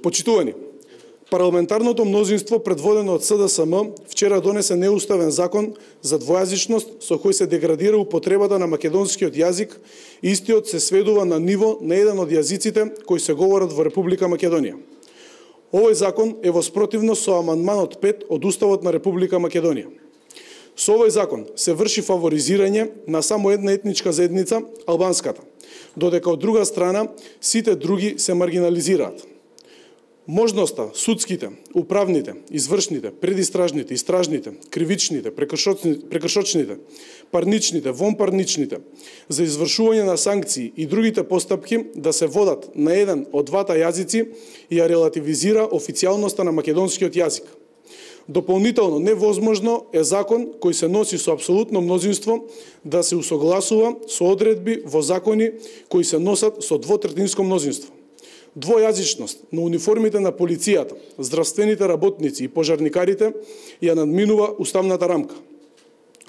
Почитувани, парламентарното мнозинство предводено од СДСМ вчера донесе неуставен закон за двојазичност со кој се деградира употребата на македонскиот јазик и истиот се сведува на ниво на еден од јазиците кои се говорат во Република Македонија. Овој закон е во спротивност со амандманот 5 од Уставот на Република Македонија. Со овој закон се врши фаворизирање на само една етничка заедница, албанската, додека од друга страна сите други се маргинализираат. Можноста судските, управните, извршните, предистражните, истражните, кривичните, прекршочните, парничните, вонпарничните за извршување на санкции и другите постапки да се водат на еден од двата јазици ја релативизира официјалноста на македонскиот јазик. Дополнително невозможно е закон кој се носи со апсолутно мнозинство да се усогласува со одредби во закони кои се носат со двотретинско мнозинство. Двојазичност на униформите на полицијата, здравствените работници и пожарникарите ја надминува уставната рамка.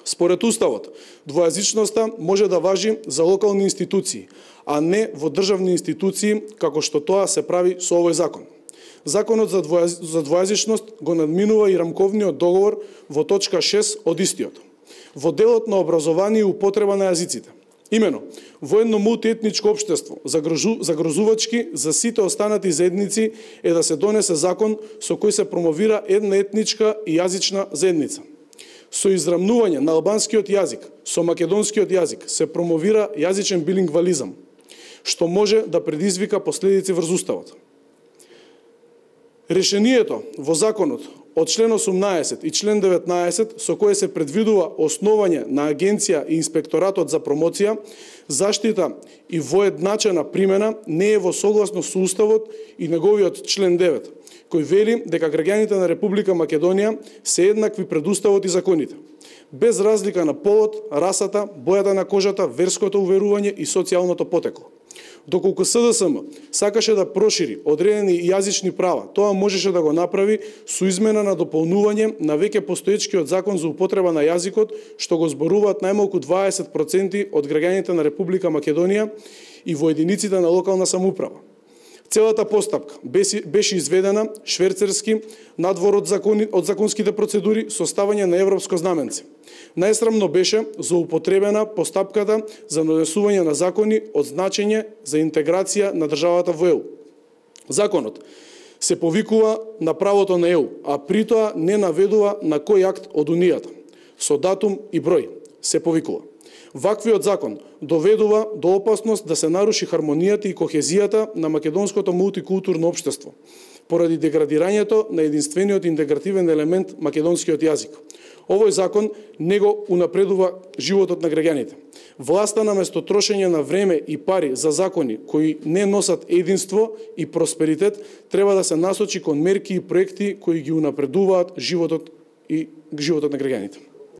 Според Уставот, двојазичноста може да важи за локални институции, а не во државни институции, како што тоа се прави со овој закон. Законот за двојазичност го надминува и рамковниот договор во точка 6 од истиот, во делот на образование и употреба на јазиците. Имено, во едно мултиетничко општество, загрозувачки за сите останати заедници е да се донесе закон со кој се промовира една етничка и јазична заедница. Со израмнување на албанскиот јазик со македонскиот јазик се промовира јазичен билингвализам, што може да предизвика последици врз Уставот. Решението во законот од член 18 и член 19 со кое се предвидува основање на агенција и инспекторатот за промоција, заштита и воедначена примена не е во согласност со Уставот и неговиот член 9, кој вели дека граѓаните на Република Македонија се еднакви пред Уставот и законите, без разлика на полот, расата, бојата на кожата, верското уверување и социјалното потекло. Доколку СДСМ сакаше да прошири одредени јазични права, тоа можеше да го направи со измена на дополнување на веќе постоечкиот закон за употреба на јазикот, што го зборуваат најмалку 20% од граѓаните на Република Македонија и во единиците на локална самоуправа. Целата постапка беше изведена шверцерски надвор од законските процедури со ставање на европско знаменце. Најсрамно беше злоупотребена постапката за донесување на закони од значење за интеграција на државата во ЕУ. Законот се повикува на правото на ЕУ, а притоа не наведува на кој акт од Унијата, со датум и број се повикува. Ваквиот закон доведува до опасност да се наруши хармонијата и кохезијата на македонското мултикултурно општество, поради деградирањето на единствениот интегративен елемент македонскиот јазик. Овој закон не го унапредува животот на граѓаните. Власта наместо трошење на време и пари за закони кои не носат единство и просперитет, треба да се насочи кон мерки и проекти кои ги унапредуваат животот на граѓаните.